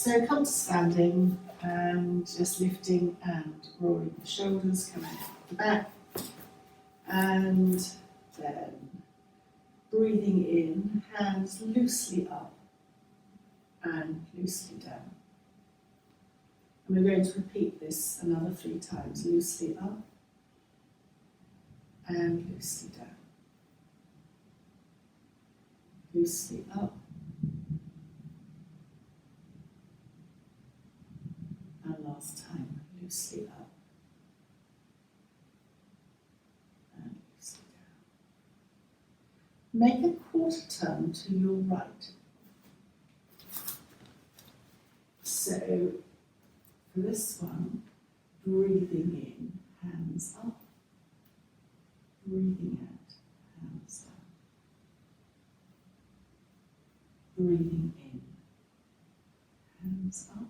So come to standing and just lifting and rolling the shoulders, coming out the back, and then breathing in, hands loosely up and loosely down. And we're going to repeat this another 3 times, loosely up and loosely down. Loosely up and last time, loosely up and loosely down. Make a quarter turn to your right. So for this one, breathing in, hands up, breathing out, hands down. Breathing in, hands up,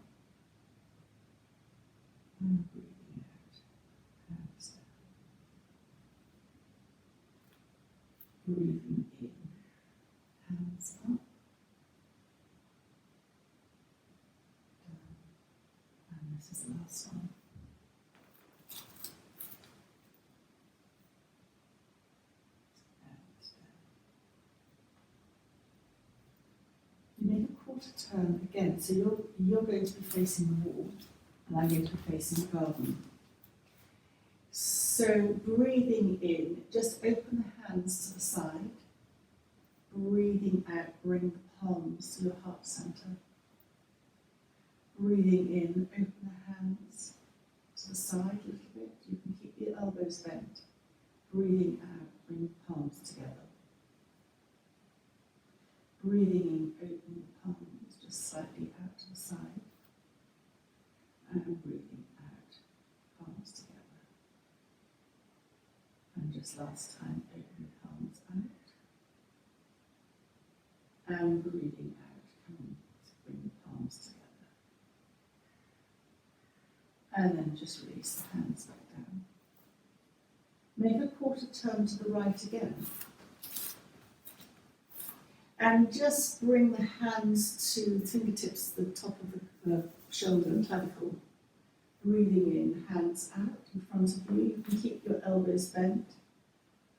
and breathing out, hands down. Breathing in, hands up, down, and this is the last one. You make a quarter turn again, so you're going to be facing the wall, and I'm going to be facing the garden. So breathing in, just open the hands to the side. Breathing out, bring the palms to your heart center. Breathing in, open the hands to the side a little bit. You can keep your elbows bent. Breathing out, bring the palms together. Breathing in, open the palms just slightly out to the side. And breathing out, palms together. And just last time, open the palms out. And breathing out, come on, bring the palms together. And then just release the hands back down. Make a quarter turn to the right again. And just bring the hands to the fingertips, the top of the shoulder and clavicle. Breathing in, hands out in front of you. You can keep your elbows bent.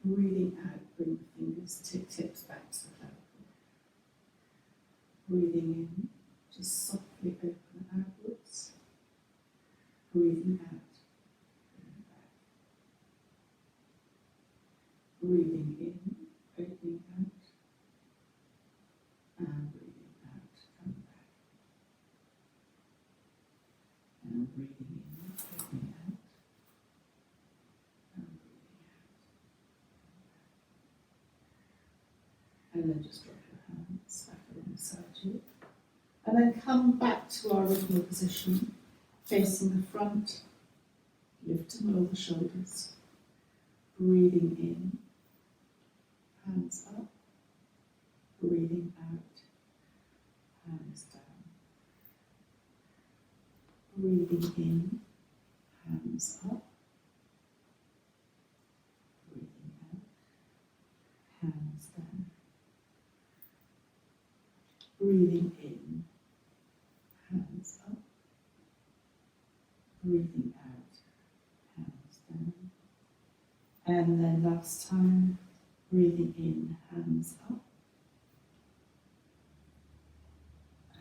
Breathing out, bring the fingers, tips back to the clavicle. Breathing in, just softly open outwards. Breathing out, bring back. Breathing in, opening out. And breathing out, come back. And breathing in, opening out. And breathing out. And then just drop your hands back alongside you. And then come back to our original position, facing the front. Lift and roll the shoulders. Breathing in, hands up. Breathing out, hands down. Breathing in, hands up. Breathing out, hands down. Breathing in, hands up. Breathing out, hands down. And then last time, breathing in, hands up.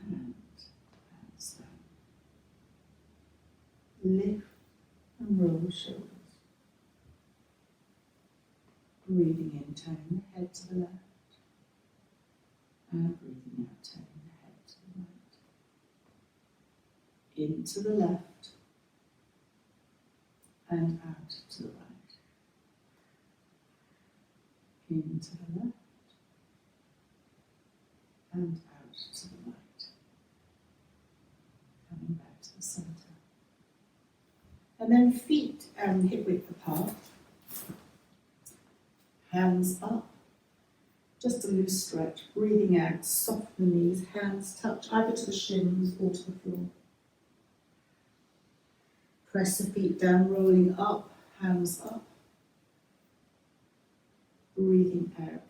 And hands down. Lift and roll the shoulders. Breathing in, turning the head to the left. And breathing out, turning the head to the right. Into the left. And out to the right. Into the left. And out to the right. Coming back to the centre. And then feet hip width apart. Hands up. Just a loose stretch. Breathing out, soften the knees. Hands touch either to the shins or to the floor. Press the feet down, rolling up. Hands up. Breathing out.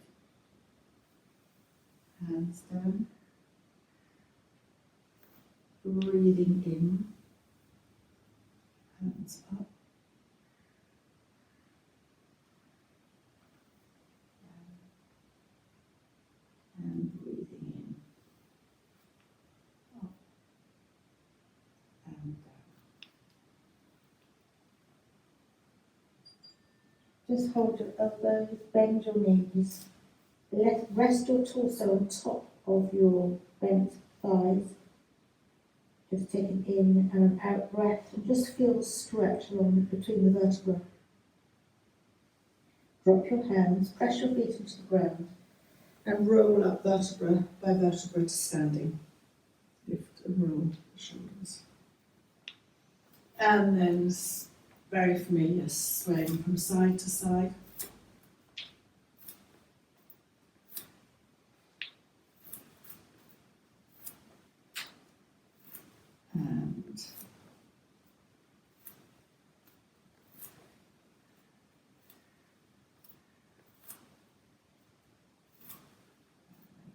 Hands down. breathing in, hands up, and breathing in, up and down. Just hold your elbows, bend your knees. Rest your torso on top of your bent thighs. Just take an in and an out breath and just feel the stretch along between the vertebrae. Drop your hands, press your feet into the ground And roll up vertebra by vertebra to standing. Lift and roll the shoulders. And then, very familiar, swaying from side to side. And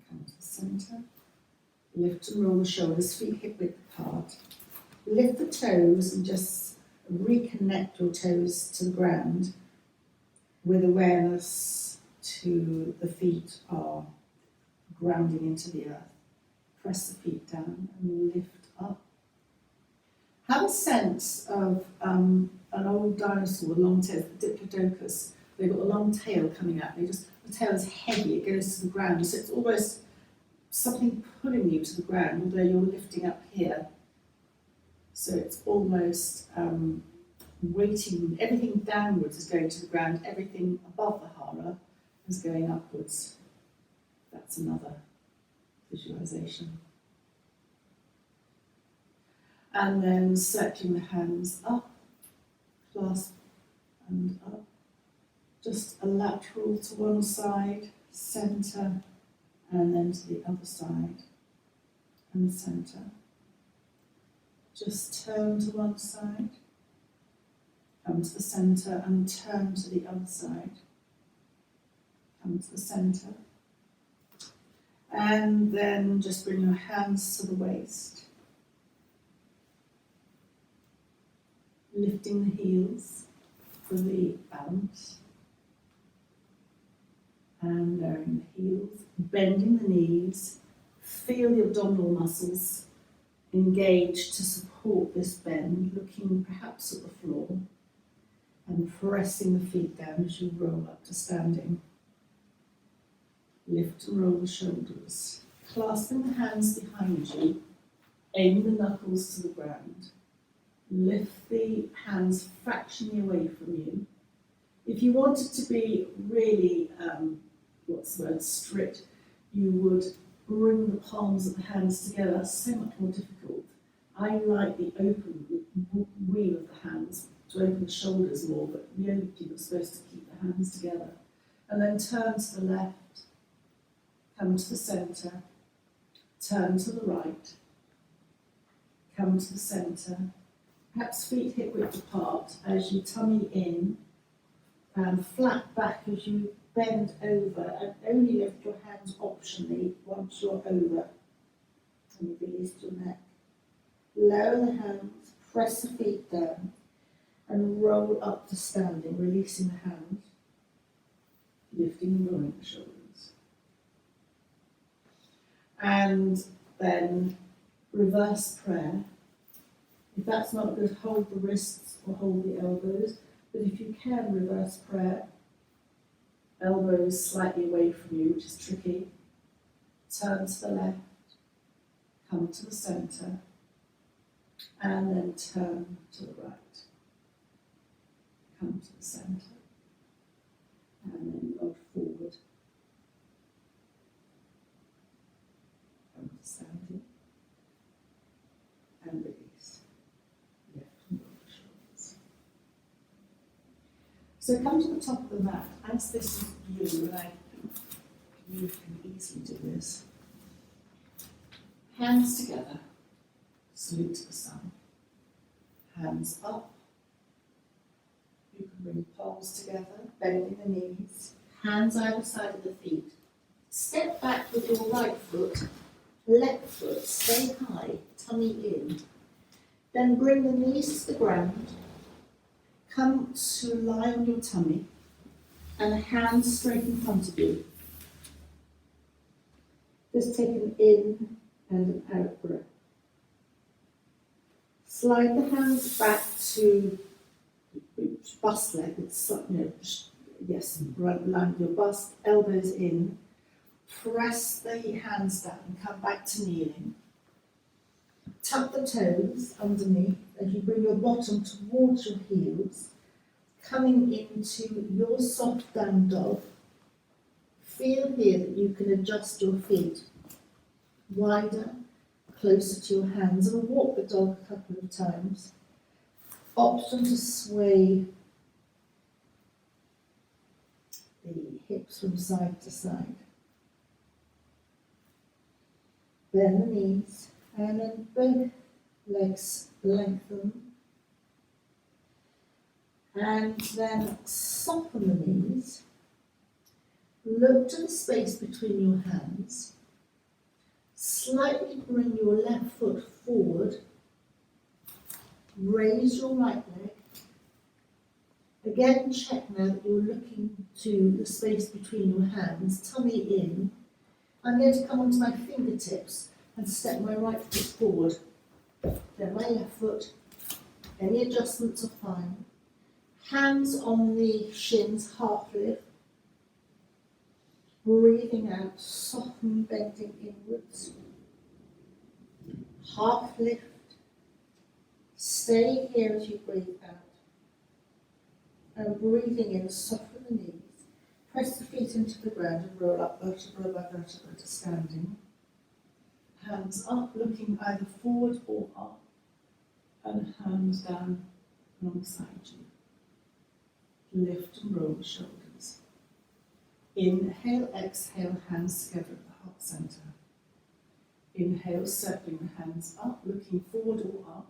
come to the centre. Lift and roll the shoulders, feet hip width apart. Lift the toes and just reconnect your toes to the ground with awareness to the feet are grounding into the earth. Press the feet down and lift up. Have a sense of an old dinosaur with long tail, the Diplodocus. They've got a long tail coming out. The tail is heavy, it goes to the ground. So it's almost something pulling you to the ground, although you're lifting up here. So it's almost weighting, everything downwards is going to the ground, everything above the hara is going upwards. That's another visualization. And then circling the hands up, clasp and up. Just a lateral to one side, centre, and then to the other side, and centre. Just turn to one side, come to the centre, and turn to the other side. Come to the centre. And then just bring your hands to the waist. Lifting the heels for the balance. And lowering the heels, bending the knees. Feel the abdominal muscles engage to support this bend, looking perhaps at the floor and pressing the feet down as you roll up to standing. Lift and roll the shoulders, clasping the hands behind you, aim the knuckles to the ground. Lift the hands fractionally away from you. If you wanted to be really, strict, you would bring the palms of the hands together. That's so much more difficult. I like the open wheel of the hands to open the shoulders more, but yoga people are supposed to keep the hands together. And then turn to the left, come to the centre, turn to the right, come to the centre, perhaps feet hip width apart as you tummy in, and flat back as you bend over, and only lift your hands optionally once you're over. And you release your neck. Lower the hands, press the feet down, and roll up to standing, releasing the hands, lifting and rolling the shoulders. And then reverse prayer. If that's not good, hold the wrists or hold the elbows. But if you can, reverse prayer. Elbows slightly away from you, which is tricky. Turn to the left, come to the centre, and then turn to the right. Come to the centre, and then nod forward. Come to standing, and release. Lift and roll the shoulders. So come to the top of the mat, as this is you, and I think you can easily do this. Hands together, salute to the sun. Hands up. You can bring palms together, bending the knees. Hands either side of the feet. Step back with your right foot, left foot, stay high, tummy in. Then bring the knees to the ground. Come to lie on your tummy and hands straight in front of you. Just take an in and an out breath. Slide the hands back to bust leg. It's, yes, right, land your bust, elbows in. Press the hands down and come back to kneeling. Tuck the toes underneath as you bring your bottom towards your heels, coming into your soft down dog. Feel here that you can adjust your feet wider, closer to your hands, and walk the dog a couple of times. Option to sway the hips from side to side. Bend the knees and then both legs lengthen. And then soften the knees. Look to the space between your hands. Slightly bring your left foot forward. Raise your right leg. Again, check now that you're looking to the space between your hands, tummy in. I'm going to come onto my fingertips and step my right foot forward. Then my left foot. Any adjustments are fine. Hands on the shins, half lift. Breathing out, soften, bending inwards. Half lift. Stay here as you breathe out. And breathing in, soften the knees. Press the feet into the ground and roll up vertebra by vertebra to standing. Hands up, looking either forward or up. And hands down alongside you. Lift and roll the shoulders. Inhale, exhale, hands together at the heart centre. Inhale, circling the hands up, looking forward or up.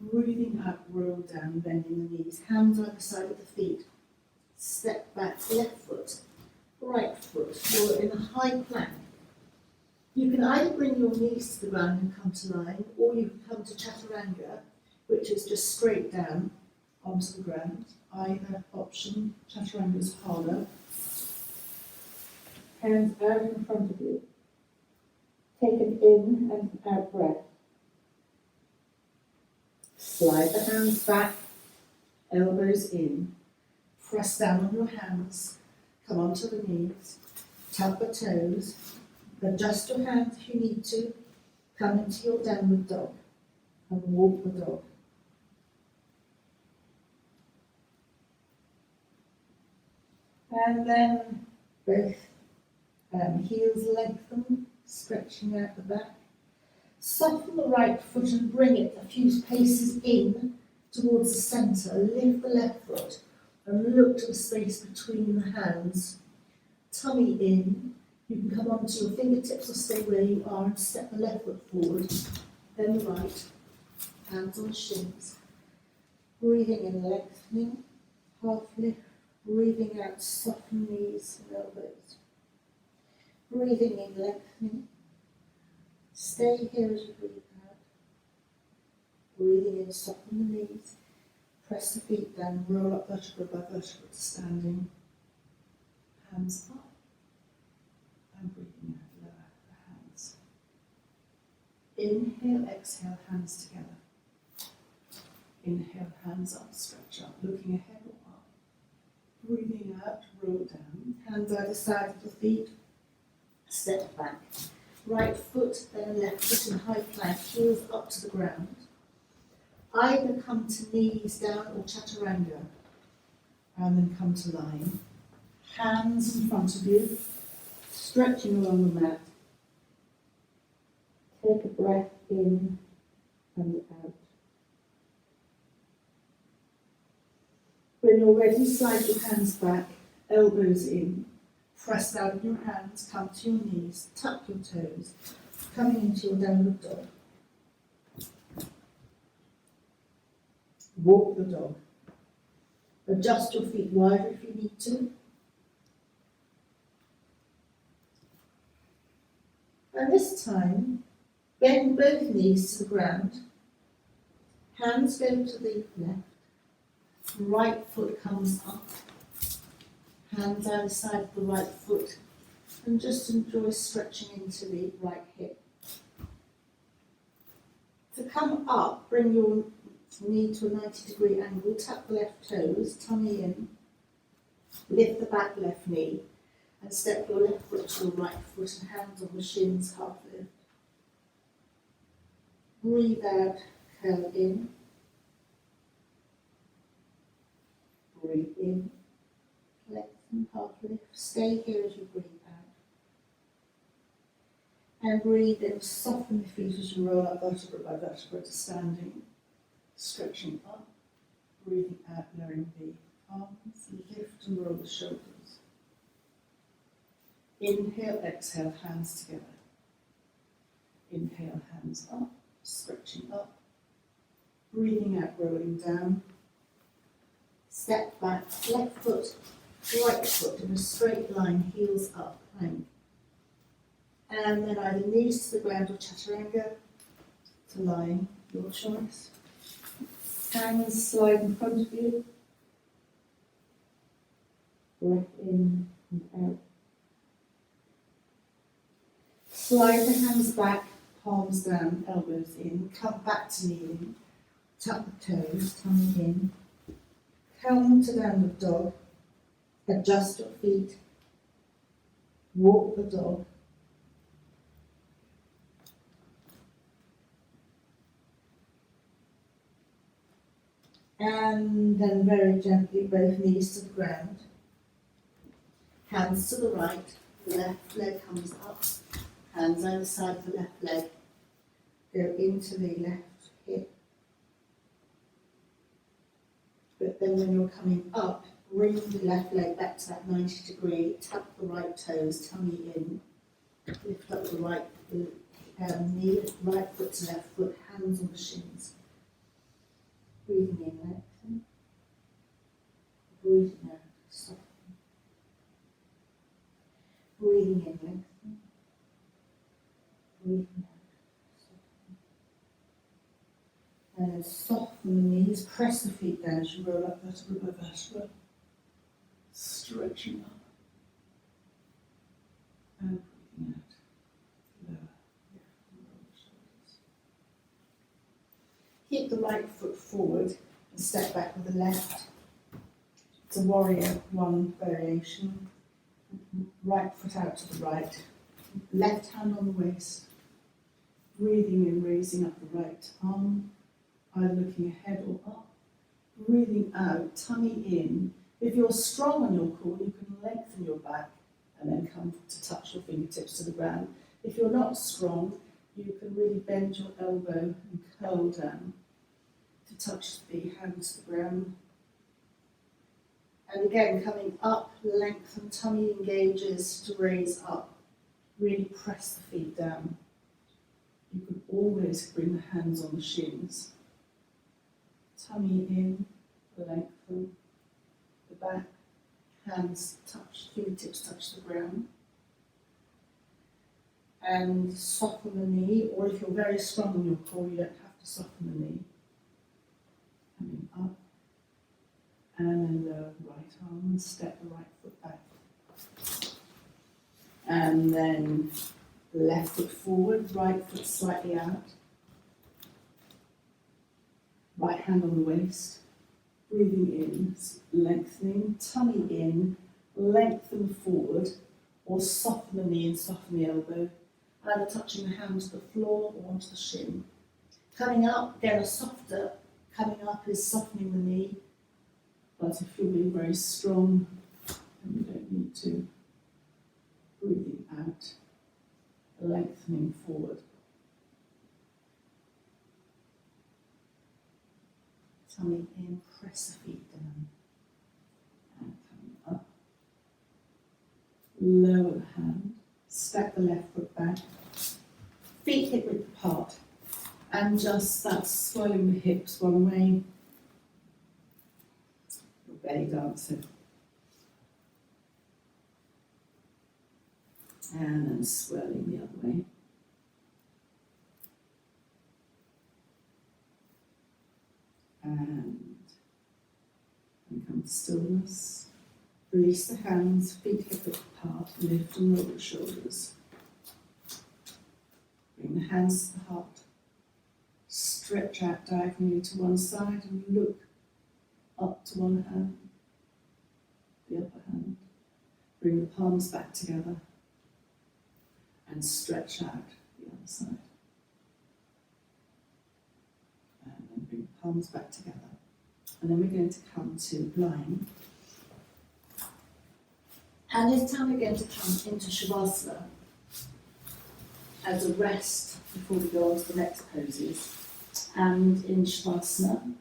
Breathing out, roll down, bending the knees. Hands either side of the feet. Step back, left foot, right foot. You're in a high plank. You can either bring your knees to the ground and come to lying, or you can come to chaturanga, which is just straight down onto the ground. Either option. Chaturanga is harder. Hands out in front of you. Take an in and an out breath. Slide the hands back, elbows in. Press down on your hands. Come onto the knees. Tap the toes. Adjust your hands if you need to. Come into your downward dog and walk the dog. And then both heels lengthen, stretching out the back. Soften the right foot and bring it a few paces in towards the centre. Lift the left foot and look to the space between the hands. Tummy in. You can come onto your fingertips or stay where you are and step the left foot forward, then the right. Hands on shins. Breathing in, lengthening, half lift. Breathing out, soften knees and elbows. Breathing in, lengthening. Stay here as you breathe out. Breathing in, soften the knees. Press the feet down, roll up vertebra by vertebra to standing. Hands up. And breathing out, lower the hands. Inhale, exhale, hands together. Inhale, hands up, stretch up, looking ahead or up. Breathing out, roll down. Hands either side of the feet. Step back. Right foot, then left foot in high plank, heels up to the ground. Either come to knees down or chaturanga, and then come to lying. Hands in front of you, stretching along the mat. Take a breath in and out. When you're ready, slide your hands back, elbows in. Press down your hands, come to your knees, tuck your toes, coming into your downward dog. Walk the dog. Adjust your feet wider if you need to. And this time, Bend both knees to the ground. Hands go to the left. Right foot comes up. Hands either side of the right foot. And just enjoy stretching into the right hip. To come up, bring your knee to a 90-degree angle. Tap the left toes, tummy in. Lift the back left knee. And step your left foot to your right foot and hands on the shins, half lift. Breathe out, curl in. Breathe in. Lengthen, half lift. Stay here as you breathe out. And breathe in. Soften the feet as you roll up vertebra by vertebra to standing. Stretching up. Breathing out, lowering the arms. Lift and roll the shoulders. Inhale, exhale, hands together. Inhale, hands up, stretching up. Breathing out, rolling down. Step back, left foot, right foot in a straight line, heels up, plank. And then either knees to the ground or chaturanga to lying, your choice. Hands slide in front of you. Breath in and out. Slide the hands back, palms down, elbows in. Come back to kneeling. Tuck the toes, tummy in. Come to downward dog. Adjust your feet. Walk the dog. And then very gently, both knees to the ground. Hands to the right. The left leg comes up. Hands either side of the left leg. Go into the left hip. But then when you're coming up, bring the left leg back to that 90 degree. Tap the right toes, tummy in. Lift up the right knee, right foot to left foot, hands on the shins. Breathing in, lengthen. Breathing out, soften. Breathing in, lengthen. Breathing out, soften. And then soften the knees, press the feet down as you roll up vertebra by vertebra. Stretching up. And breathing out. Lower. Lift and roll the shoulders. Keep the right foot forward and step back with the left. It's a warrior one variation. Right foot out to the right. Left hand on the waist. Breathing in, raising up the right arm, either looking ahead or up. Breathing out, tummy in. If you're strong on your core, you can lengthen your back and then come to touch your fingertips to the ground. If you're not strong, you can really bend your elbow and curl down to touch the hands to the ground. And again, coming up, lengthen, tummy engages to raise up. Really press the feet down. You can always bring the hands on the shins. Tummy in, lengthen. The back, hands touch, fingertips touch the ground. And soften the knee, or if you're very strong on your core, you don't have to soften the knee. Coming up. And then lower right arm and step the right foot back. And then left foot forward, right foot slightly out. Right hand on the waist. Breathing in, lengthening, tummy in, lengthen forward, or soften the knee and soften the elbow, either touching the hand to the floor or onto the shin. Coming up, again a softer, coming up is softening the knee, but if you're being very strong, then you don't need to. Breathing out, lengthening forward. Tummy in, press the feet down, and coming up. Lower the hand, step the left foot back, feet hip width apart, and just that's swelling the hips one way, your belly dancing, and then swirling the other way. and stillness. Release the hands, feet hip width apart, lift and roll the shoulders. Bring the hands to the heart. Stretch out diagonally to one side and look up to one hand, the upper hand. Bring the palms back together and stretch out the other side. And then bring the palms back together. And then we're going to come to lying. And this time we're going to come into Shavasana as a rest before we go on to the next poses. And in Shavasana,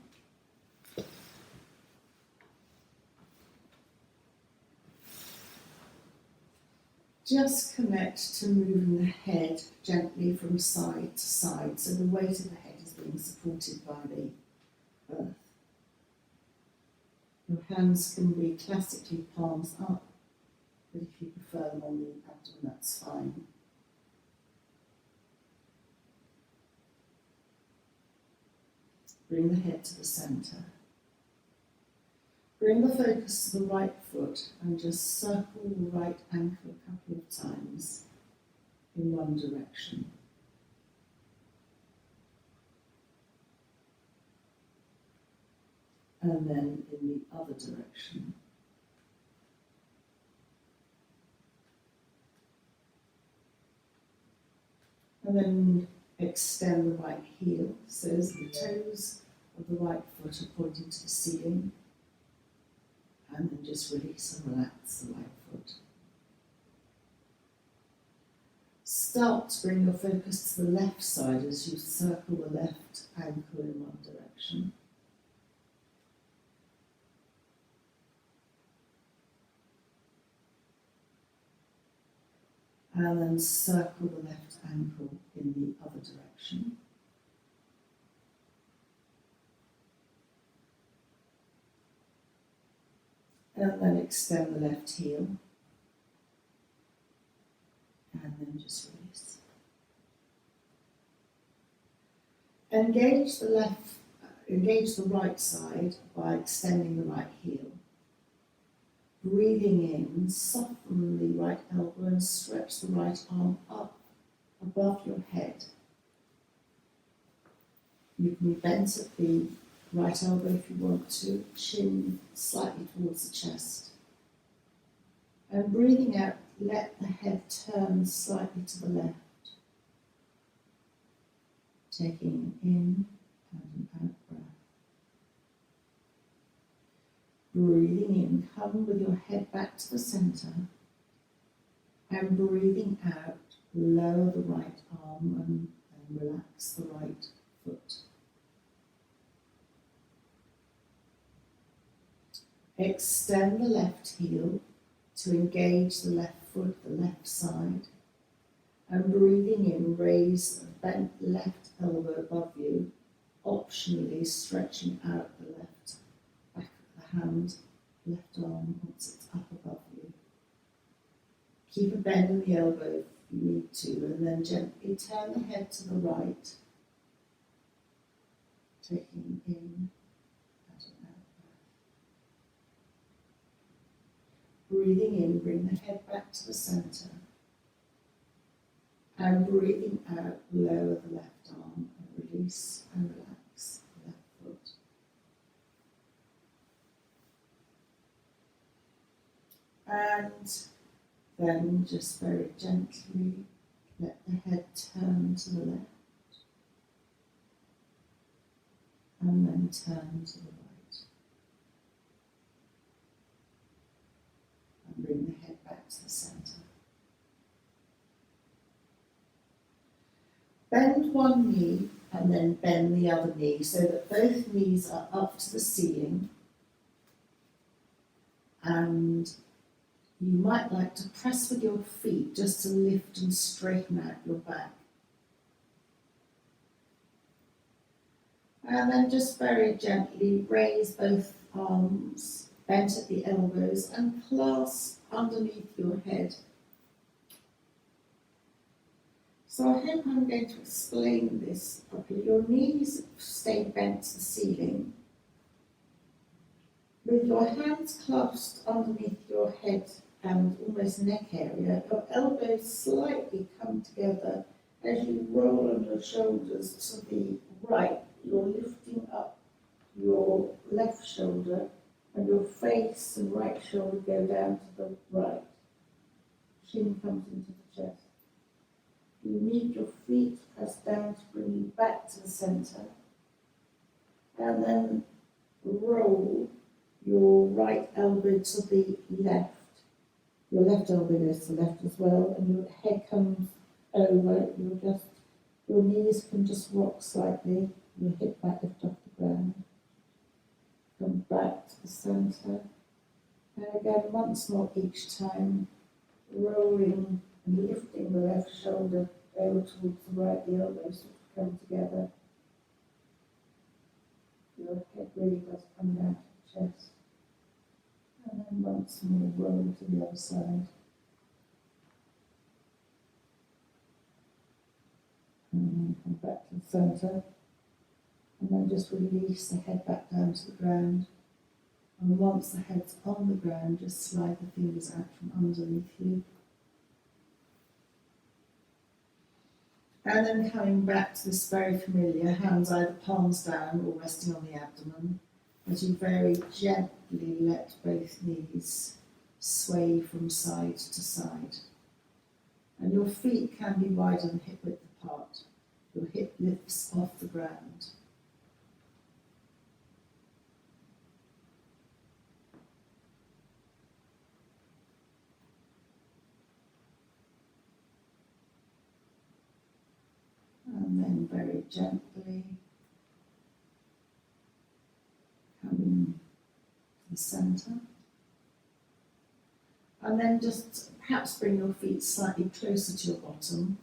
just connect to moving the head gently from side to side, so the weight of the head is being supported by the earth. Your hands can be classically palms up, but if you prefer them on the abdomen, that's fine. Bring the head to the centre. Bring the focus to the right foot and just circle the right ankle a couple of times in one direction. And then in the other direction. And then extend the right heel so as the toes of the right foot are pointing to the ceiling. And then just release and relax the right foot. Start to bring your focus to the left side as you circle the left ankle in one direction. And then circle the left ankle in the other direction. And then extend the left heel. And then just release. Engage the right side by extending the right heel. Breathing in, soften the right elbow and stretch the right arm up above your head. You can be bent at the right elbow if you want to, chin slightly towards the chest. And breathing out, let the head turn slightly to the left. Taking in and an out breath. Breathing in, come with your head back to the centre. And breathing out, lower the right arm and relax the right foot. Extend the left heel to engage the left foot, the left side. And breathing in, raise the bent left elbow above you, optionally stretching out the left back of the hand, left arm once it's up above you. Keep a bend in the elbow if you need to, and then gently turn the head to the right, taking in and an out breath. Breathing in, bring the head back to the centre. And breathing out, lower the left arm and release and relax the left foot. And then just very gently let the head turn to the left. And then turn to the right. And bring the head back to the centre. Bend one knee and then bend the other knee so that both knees are up to the ceiling. And you might like to press with your feet just to lift and straighten out your back. And then just very gently raise both arms, bent at the elbows, and clasp underneath your head. So I hope I'm going to explain this properly. Your knees stay bent to the ceiling, With your hands clasped underneath your head and almost neck area, your elbows slightly come together as you roll on your shoulders to the right. You're lifting up your left shoulder and your face and right shoulder go down to the right. Chin comes into the chest. You need your feet pressed down to bring you back to the centre. And then roll your right elbow to the left. Your left elbow goes to the left as well, and your head comes over. Your knees can just rock slightly. Your hip back lift off the ground. Come back to the centre. And again, once more each time, rolling and lifting the left shoulder over towards the right, the elbows sort of come together. Your head really does come down to the chest. And then once more roll to the other side. And then come back to the centre. And then just release the head back down to the ground. And once the head's on the ground, just slide the fingers out from underneath you. And then coming back to this very familiar, hands either palms down or resting on the abdomen, as you very gently let both knees sway from side to side. And your feet can be wide and hip width apart. Your hip lifts off the ground. And then very gently coming to the centre. And then just perhaps bring your feet slightly closer to your bottom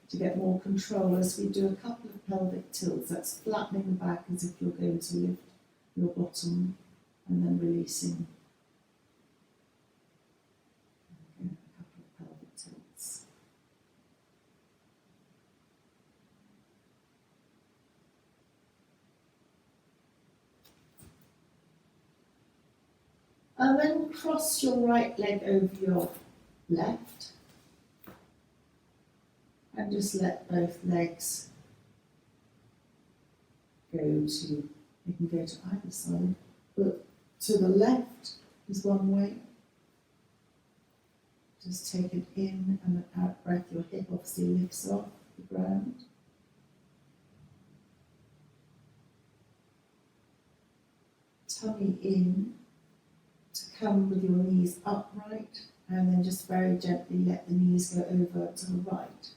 to get more control as we do a couple of pelvic tilts. That's flattening the back as if you're going to lift your bottom and then releasing. Again, a couple of pelvic tilts. And then cross your right leg over your left. And just let both legs go to, you can go to either side, but to the left is one way. Just take it in and an out breath. Your hip obviously lifts off the ground. Tummy in to come with your knees upright, and then just very gently let the knees go over to the right.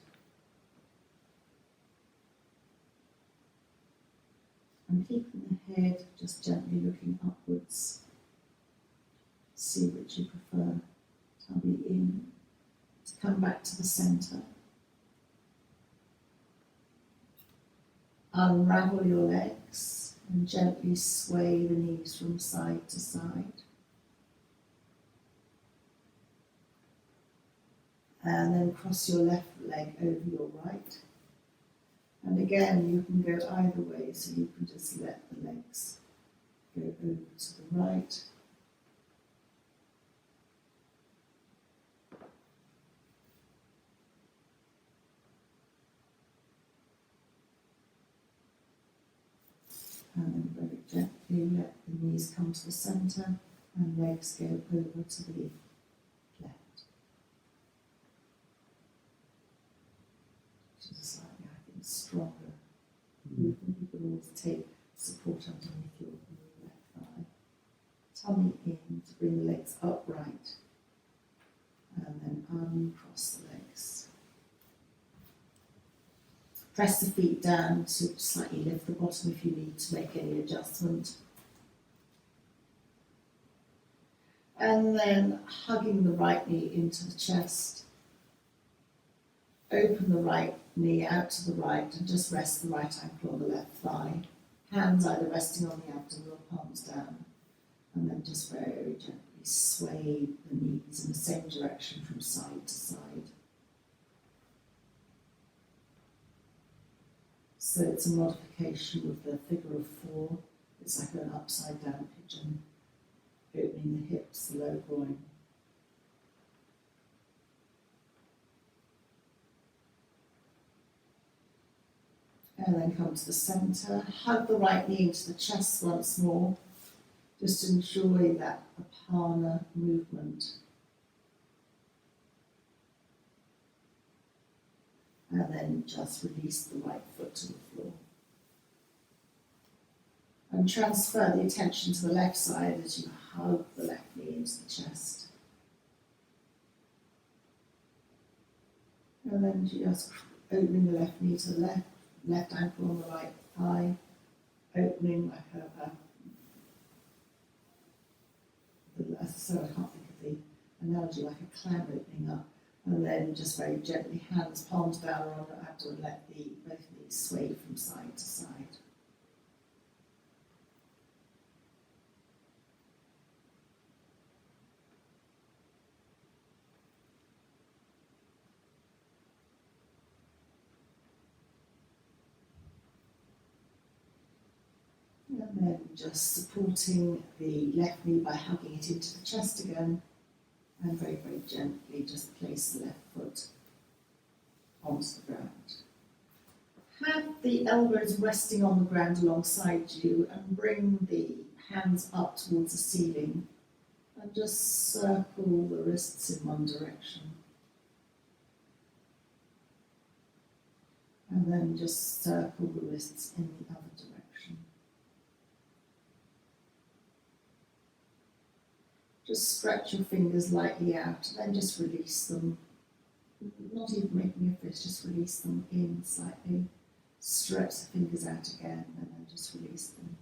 And keeping the head just gently looking upwards. See which you prefer. Tummy in to come back to the centre. Unravel your legs and gently sway the knees from side to side. And then cross your left leg over your right. And again, you can go either way, so you can just let the legs go over to the right. And then very gently let the knees come to the centre and legs go over to the left. Which is a slightly, I think, stronger movement. You can always take support underneath your left thigh. Tummy in to bring the legs upright. And then uncross the legs. Press the feet down to slightly lift the bottom if you need to make any adjustment. And then hugging the right knee into the chest. Open the right knee out to the right and just rest the right ankle on the left thigh. Hands either resting on the abdomen or palms down. And then just very gently sway the knees in the same direction from side to side. So it's a modification of the figure of four. It's like an upside down pigeon. opening the hips, the low groin. And then come to the centre, hug the right knee into the chest once more. Just enjoy that Apana movement. And then just release the right foot to the floor. And transfer the attention to the left side as you hug the left knee into the chest. And then just opening the left knee to the left ankle on the right thigh, opening like so I can't think of the analogy, like a clam opening up, and then just very gently, hands palms down around the abdomen, let both knees sway from side to side. And then just supporting the left knee by hugging it into the chest again, and very, very gently just place the left foot onto the ground. Have the elbows resting on the ground alongside you and bring the hands up towards the ceiling and just circle the wrists in one direction. And then just circle the wrists in the other direction. Just stretch your fingers lightly out and then just release them. Not even making a fist, just release them in slightly. Stretch the fingers out again and then just release them.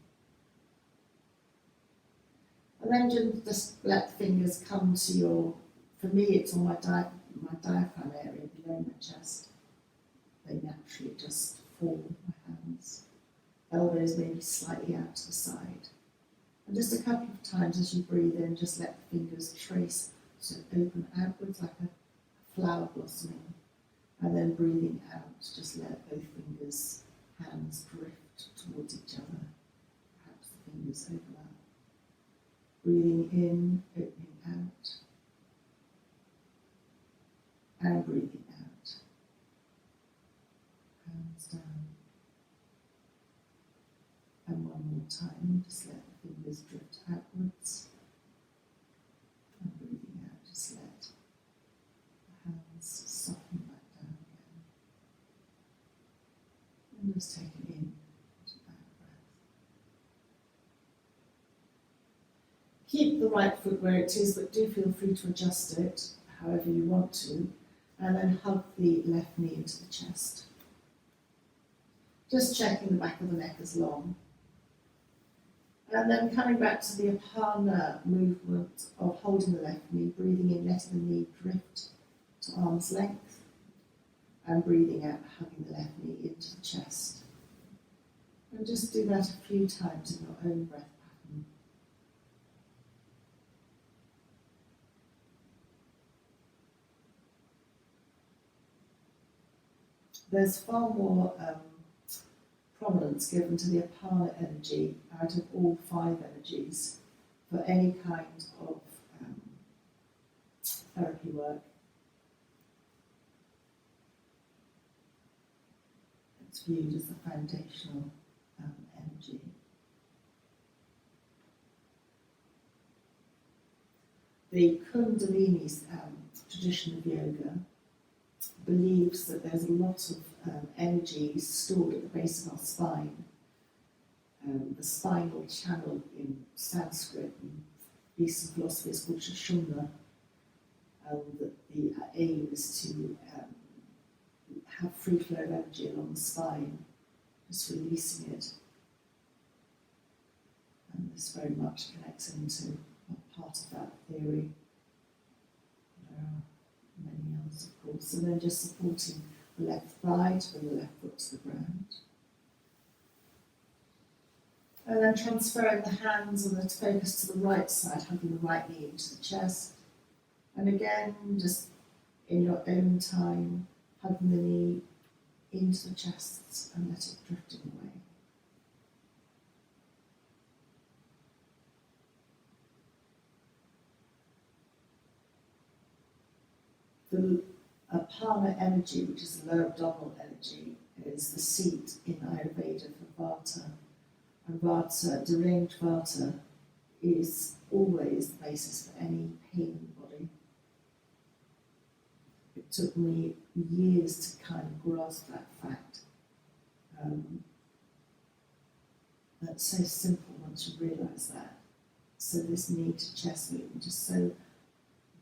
And then just let the fingers come to your, for me it's on my diaphragm area below my chest. They naturally just fall, my hands. Elbows maybe slightly out to the side. And just a couple of times as you breathe in, just let the fingers trace, so open outwards like a flower blossoming. And then breathing out, just let both fingers, hands drift towards each other. Perhaps the fingers overlap. Breathing in, opening out. And breathing out. Hands down. And one more time, just let the fingers drift outwards. And breathing out, just let the hands soften back down again. And just take it in to out breath. Keep the right foot where it is, but do feel free to adjust it however you want to. And then hug the left knee into the chest. Just checking the back of the neck is long. And then coming back to the Apana movement of holding the left knee, breathing in, letting the knee drift to arm's length, and breathing out, hugging the left knee into the chest. And just do that a few times in your own breath pattern. There's far more prominence given to the Apana energy out of all 5 energies for any kind of therapy work. It's viewed as the foundational energy. The Kundalini tradition of yoga believes that there's a lot of energy stored at the base of our spine. The spinal channel in Sanskrit and Eastern philosophy is called Sushumna. That the aim is to have free flow of energy along the spine, just releasing it. And this very much connects into part of that theory. There are many others, of course. And then just supporting the left thigh to bring the left foot to the ground. And then transferring the hands and the focus to the right side, hugging the right knee into the chest. And again, just in your own time, hugging the knee into the chest and let it drifting away. The Apana energy, which is low abdominal energy, is the seat in Ayurveda for Vata. And Vata, deranged Vata, is always the basis for any pain in the body. It took me years to kind of grasp that fact. That's so simple once you realise that. So this knee to chest movement is so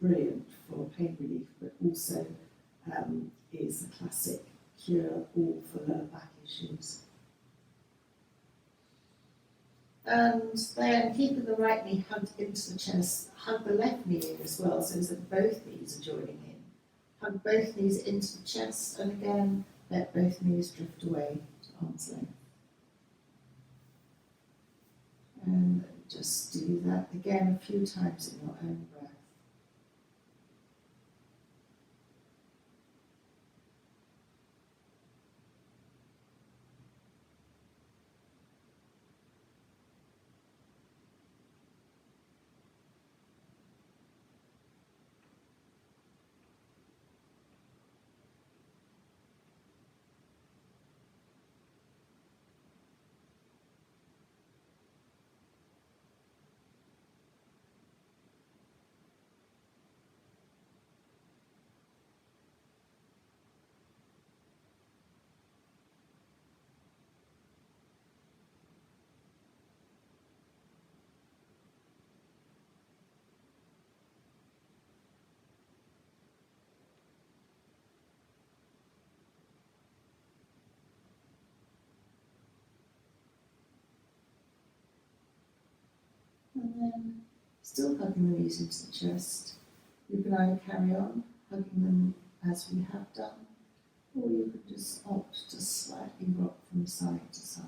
brilliant for pain relief, but also is a classic cure all for lower back issues. And then keeping the right knee hugged into the chest, hug the left knee in as well, so that both knees are joining in. Hug both knees into the chest, and again, let both knees drift away to arm's length. And just do that again a few times in your own breath. And then, still hugging the knees into the chest, you can either carry on hugging them as we have done, or you could just opt to slightly rock from side to side.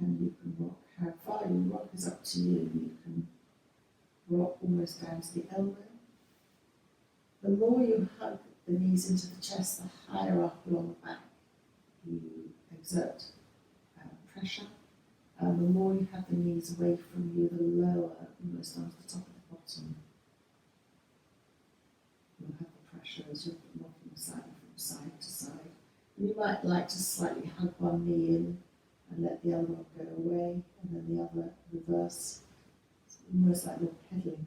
And you can rock, how far you rock is up to you. You can rock almost down to the elbow. The more you hug the knees into the chest, the higher up along the back you exert pressure. And the more you have the knees away from you, the lower, almost onto the top of the bottom, you'll have the pressure as you're rocking slightly from side to side. And you might like to slightly hug one knee in and let the other one go away, and then the other reverse. It's almost like you're pedaling.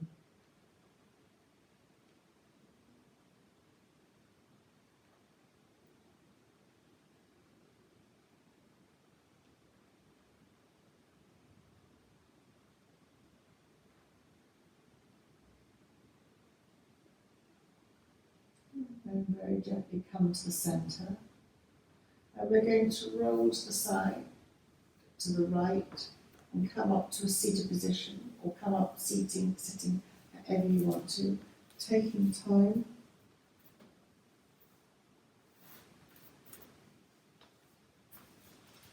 And very gently come to the centre. And we're going to roll to the side, to the right, and come up to a seated position, or come up sitting, however you want to, taking time.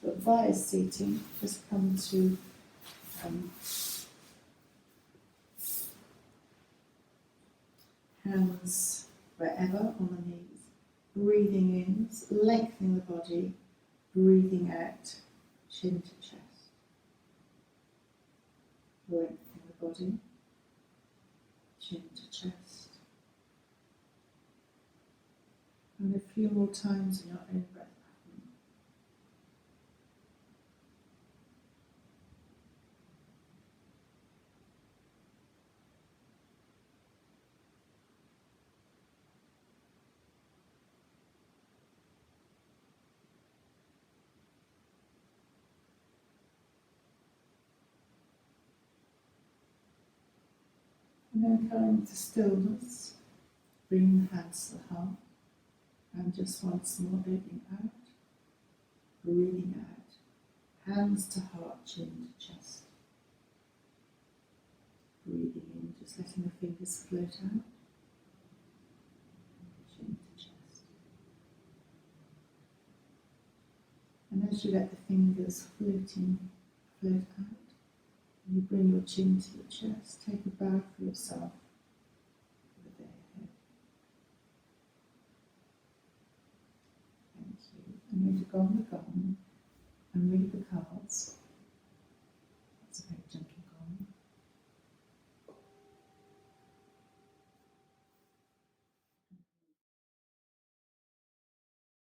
But via seating, just come to hands wherever on the knees, breathing in, lengthening the body, breathing out, chin to chest, lengthening the body, chin to chest, and a few more times in your own breath pattern. And then coming to stillness, bring the hands to the heart, and just once more opening out, breathing out, hands to heart, chin to chest. Breathing in, just letting the fingers float out, chin to chest. And as you let the fingers float out, you bring your chin to your chest, take a bow for yourself with the head. Thank you. I'm going to gong the gong and read the cards.